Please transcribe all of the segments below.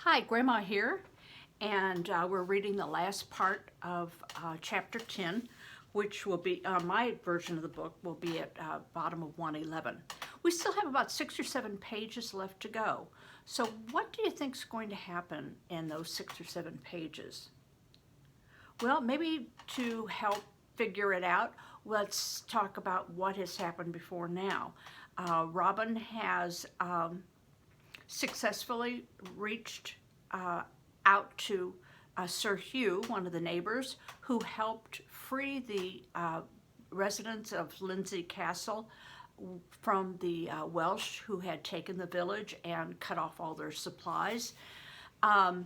Hi, Grandma here, and we're reading the last part of chapter 10, which will be, my version of the book will be at bottom of 111. We still have about 6 or 7 pages left to go. So what do you think is going to happen in those 6 or 7 pages? Well, maybe to help figure it out, let's talk about what has happened before now. Robin has successfully reached out to Sir Hugh, one of the neighbors, who helped free the residents of Lindsay Castle from the Welsh who had taken the village and cut off all their supplies. And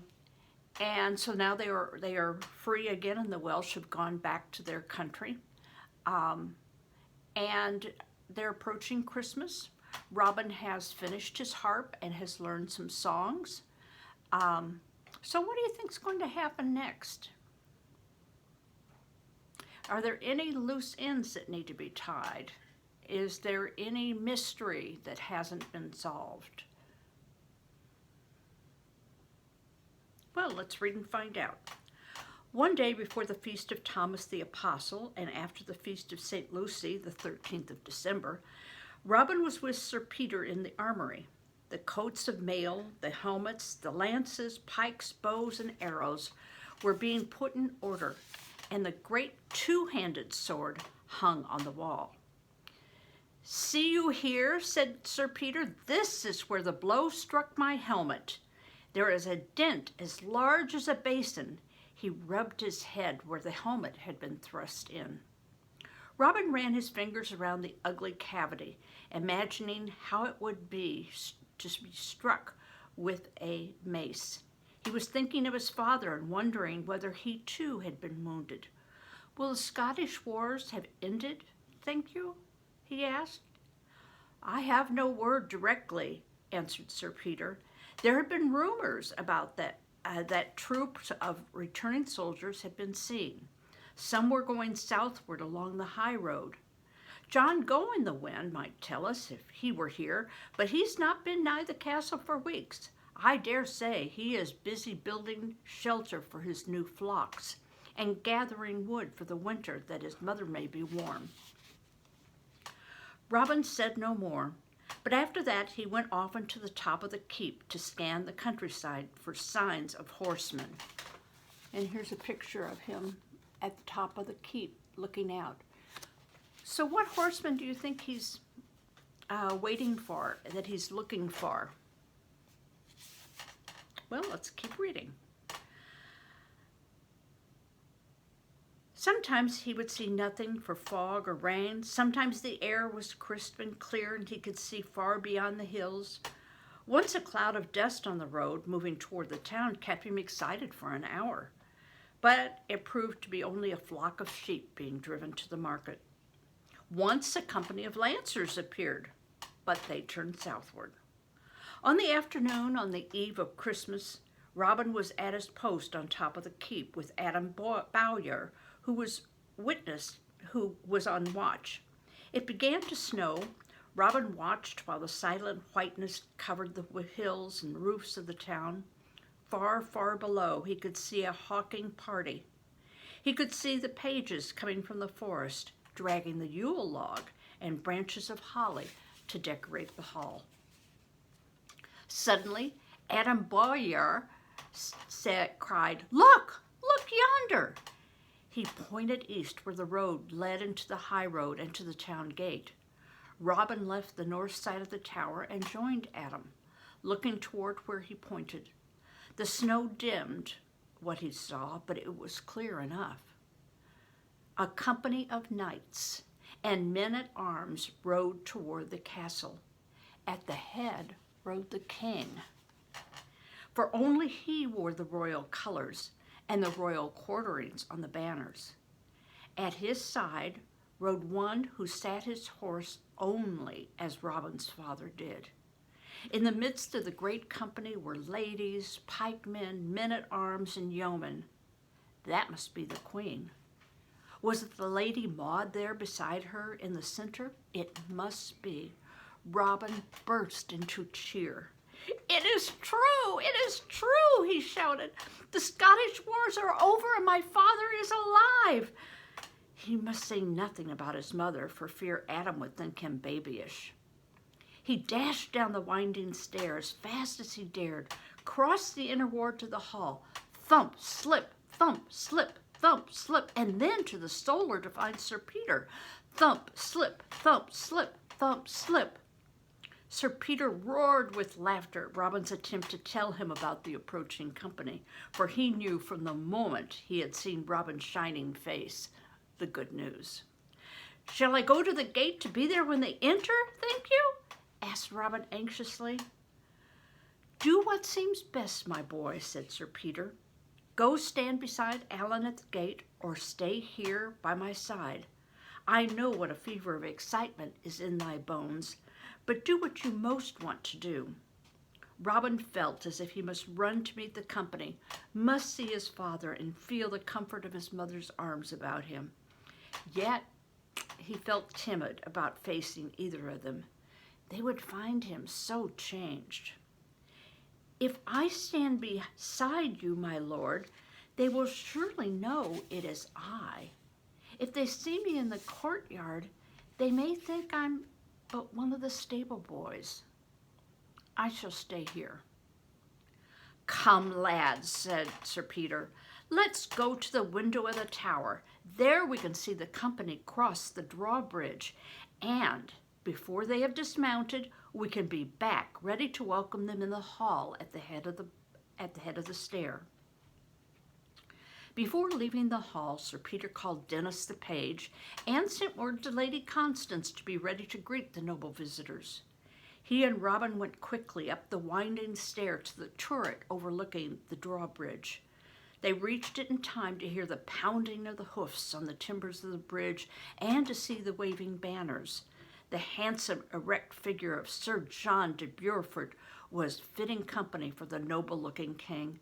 so now they are free again, and the Welsh have gone back to their country. And they're approaching Christmas. Robin has finished his harp and has learned some songs. So what do you think is going to happen next? Are there any loose ends that need to be tied? Is there any mystery that hasn't been solved? Well, let's read and find out. One day before the feast of Thomas the Apostle and after the feast of St. Lucy, the 13th of December, Robin was with Sir Peter in the armory. The coats of mail, the helmets, the lances, pikes, bows, and arrows were being put in order, and the great two-handed sword hung on the wall. "See you here," said Sir Peter. "This is where the blow struck my helmet. There is a dent as large as a basin." He rubbed his head where the helmet had been thrust in. Robin ran his fingers around the ugly cavity, imagining how it would be to be struck with a mace. He was thinking of his father and wondering whether he too had been wounded. "Will the Scottish wars have ended, think you?" he asked. "I have no word directly," answered Sir Peter. "There have been rumors about that troops of returning soldiers had been seen. Some were going southward along the high road. John Go-in-the-Wind might tell us if he were here, but he's not been nigh the castle for weeks. I dare say he is busy building shelter for his new flocks and gathering wood for the winter that his mother may be warm." Robin said no more, but after that he went often to the top of the keep to scan the countryside for signs of horsemen. And here's a picture of him at the top of the keep looking out. So what horseman do you think he's waiting for, that he's looking for? Well, let's keep reading. Sometimes he would see nothing for fog or rain. Sometimes the air was crisp and clear and he could see far beyond the hills. Once a cloud of dust on the road moving toward the town kept him excited for an hour. But it proved to be only a flock of sheep being driven to the market. Once a company of lancers appeared, but they turned southward. On the afternoon, on the eve of Christmas, Robin was at his post on top of the keep with Adam Bowyer, who was on watch. It began to snow. Robin watched while the silent whiteness covered the hills and roofs of the town. Far, far below, he could see a hawking party. He could see the pages coming from the forest, dragging the Yule log and branches of holly to decorate the hall. Suddenly, Adam Bowyer cried, "Look! Look yonder!" He pointed east where the road led into the high road and to the town gate. Robin left the north side of the tower and joined Adam, looking toward where he pointed. The snow dimmed what he saw, but it was clear enough. A company of knights and men-at-arms rode toward the castle. At the head rode the king, for only he wore the royal colors and the royal quarterings on the banners. At his side rode one who sat his horse only as Robin's father did. In the midst of the great company were ladies, pikemen, men-at-arms, and yeomen. That must be the queen. Was it the Lady Maud there beside her in the center? It must be. Robin burst into cheer. It is true! It is true!" he shouted. "The Scottish wars are over and my father is alive." He must say nothing about his mother for fear Adam would think him babyish. He dashed down the winding stairs fast as he dared, crossed the inner ward to the hall. Thump, slip, thump, slip, thump, slip, and then to the solar to find Sir Peter. Thump, slip, thump, slip, thump, slip. Sir Peter roared with laughter at Robin's attempt to tell him about the approaching company, for he knew from the moment he had seen Robin's shining face the good news. "Shall I go to the gate to be there when they enter, think you?" asked Robin anxiously. "Do what seems best, my boy," said Sir Peter. "Go stand beside Alan at the gate, or stay here by my side. I know what a fever of excitement is in thy bones, but do what you most want to do." Robin felt as if he must run to meet the company, must see his father and feel the comfort of his mother's arms about him. Yet he felt timid about facing either of them. They would find him so changed. "If I stand beside you, my lord, they will surely know it is I. If they see me in the courtyard, they may think I'm but one of the stable boys. I shall stay here." "Come, lads," said Sir Peter, "let's go to the window of the tower. There we can see the company cross the drawbridge, and before they have dismounted, we can be back ready to welcome them in the hall at the head of the stair." Before leaving the hall, Sir Peter called Dennis the page and sent word to Lady Constance to be ready to greet the noble visitors. He and Robin went quickly up the winding stair to the turret overlooking the drawbridge. They reached it in time to hear the pounding of the hoofs on the timbers of the bridge and to see the waving banners. The handsome, erect figure of Sir John de Burford was fitting company for the noble-looking king.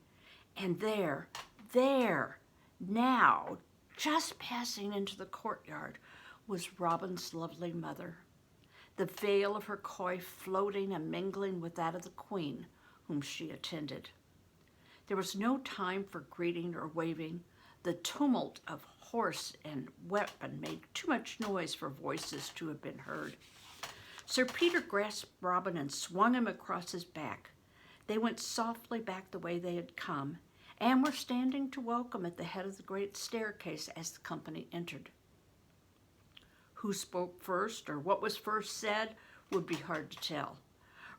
And there, now, just passing into the courtyard, was Robin's lovely mother, the veil of her coif floating and mingling with that of the queen, whom she attended. There was no time for greeting or waving. The tumult of horse and weapon made too much noise for voices to have been heard. Sir Peter grasped Robin and swung him across his back. They went softly back the way they had come, and were standing to welcome at the head of the great staircase as the company entered. Who spoke first, or what was first said, would be hard to tell.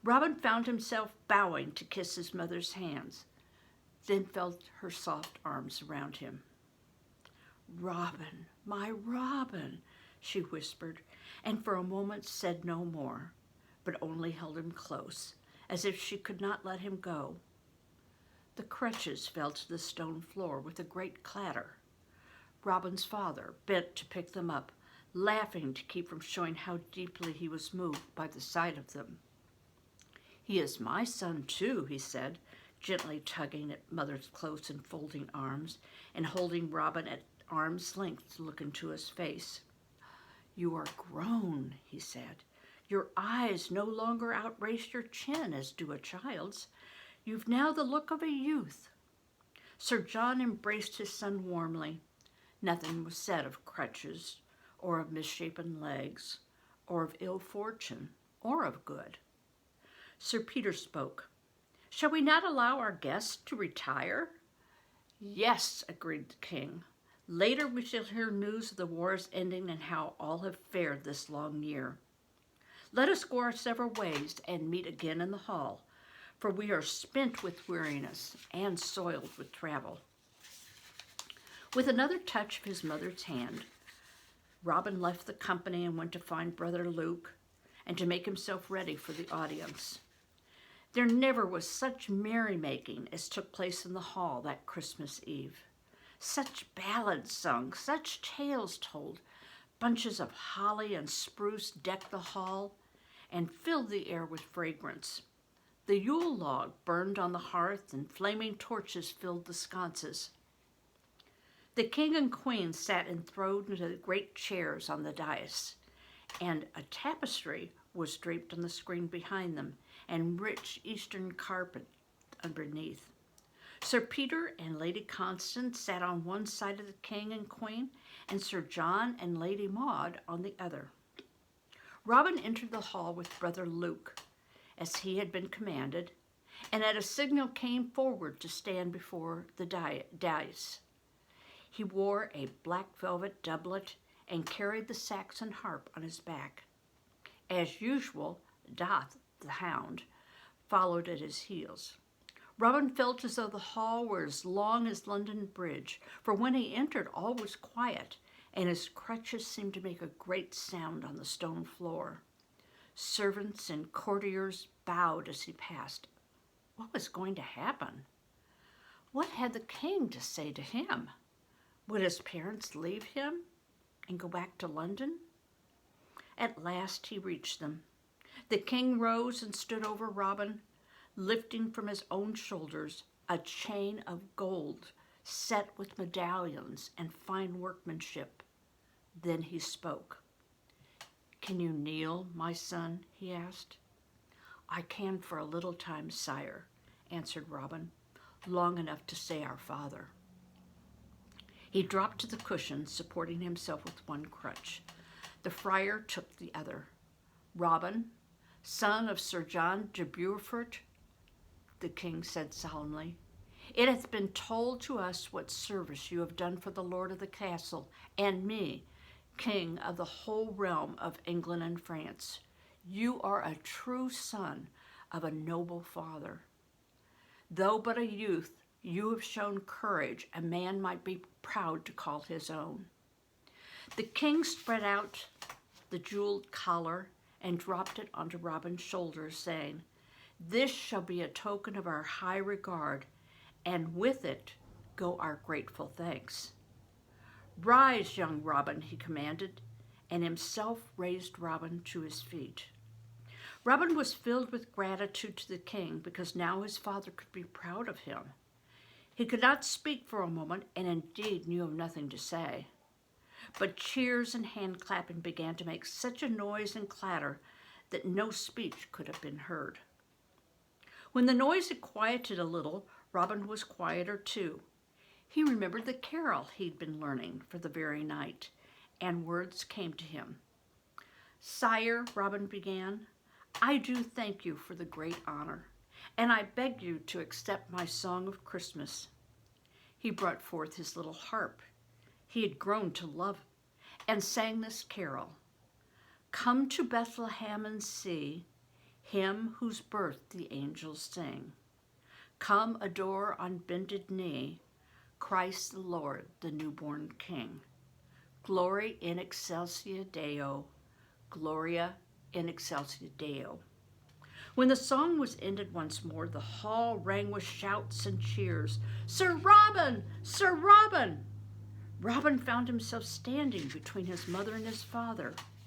Robin found himself bowing to kiss his mother's hands, then felt her soft arms around him. "Robin, my Robin," she whispered, and for a moment said no more, but only held him close, as if she could not let him go. The crutches fell to the stone floor with a great clatter. Robin's father bent to pick them up, laughing to keep from showing how deeply he was moved by the sight of them. "He is my son, too," he said, gently tugging at Mother's close enfolding arms and holding Robin at arm's length to look into his face. "You are grown," he said. "Your eyes no longer outrace your chin as do a child's. You've now the look of a youth." Sir John embraced his son warmly. Nothing was said of crutches, or of misshapen legs, or of ill fortune, or of good. Sir Peter spoke. "Shall we not allow our guests to retire?" "Yes," agreed the king. "Later we shall hear news of the war's ending and how all have fared this long year. Let us go our several ways and meet again in the hall, for we are spent with weariness and soiled with travel." With another touch of his mother's hand, Robin left the company and went to find Brother Luke and to make himself ready for the audience. There never was such merrymaking as took place in the hall that Christmas Eve. Such ballads sung, such tales told. Bunches of holly and spruce decked the hall and filled the air with fragrance. The Yule log burned on the hearth and flaming torches filled the sconces. The king and queen sat enthroned into the great chairs on the dais, and a tapestry was draped on the screen behind them, and rich eastern carpet underneath. Sir Peter and Lady Constance sat on one side of the king and queen, and Sir John and Lady Maud on the other. Robin entered the hall with Brother Luke, as he had been commanded, and at a signal came forward to stand before the dais. He wore a black velvet doublet and carried the Saxon harp on his back. As usual, Doth, the hound, followed at his heels. Robin felt as though the hall were as long as London Bridge, for when he entered all was quiet, and his crutches seemed to make a great sound on the stone floor. Servants and courtiers bowed as he passed. What was going to happen? What had the king to say to him? Would his parents leave him and go back to London? At last he reached them. The king rose and stood over Robin, lifting from his own shoulders a chain of gold set with medallions and fine workmanship. Then he spoke. "Can you kneel, my son?" he asked. "I can for a little time, sire," answered Robin, "long enough to say our Father." He dropped to the cushion, supporting himself with one crutch. The friar took the other. "Robin, son of Sir John de Beaufort," the king said solemnly, "it hath been told to us what service you have done for the lord of the castle and me, king of the whole realm of England and France. You are a true son of a noble father. Though but a youth, you have shown courage a man might be proud to call his own." The king spread out the jeweled collar and dropped it onto Robin's shoulders, saying, "This shall be a token of our high regard, and with it go our grateful thanks." "Rise, young Robin," he commanded, and himself raised Robin to his feet. Robin was filled with gratitude to the king because now his father could be proud of him. He could not speak for a moment, and indeed knew of nothing to say. But cheers and hand-clapping began to make such a noise and clatter that no speech could have been heard. When the noise had quieted a little, Robin was quieter too. He remembered the carol he'd been learning for the very night, and words came to him. "Sire," Robin began, "I do thank you for the great honor, and I beg you to accept my song of Christmas." He brought forth his little harp he had grown to love, and sang this carol. "Come to Bethlehem and see him whose birth the angels sing. Come adore on bended knee Christ the Lord, the newborn King. Glory in excelsis Deo, Gloria in excelsis Deo." When the song was ended once more, the hall rang with shouts and cheers. "Sir Robin! Sir Robin!" Robin found himself standing between his mother and his father.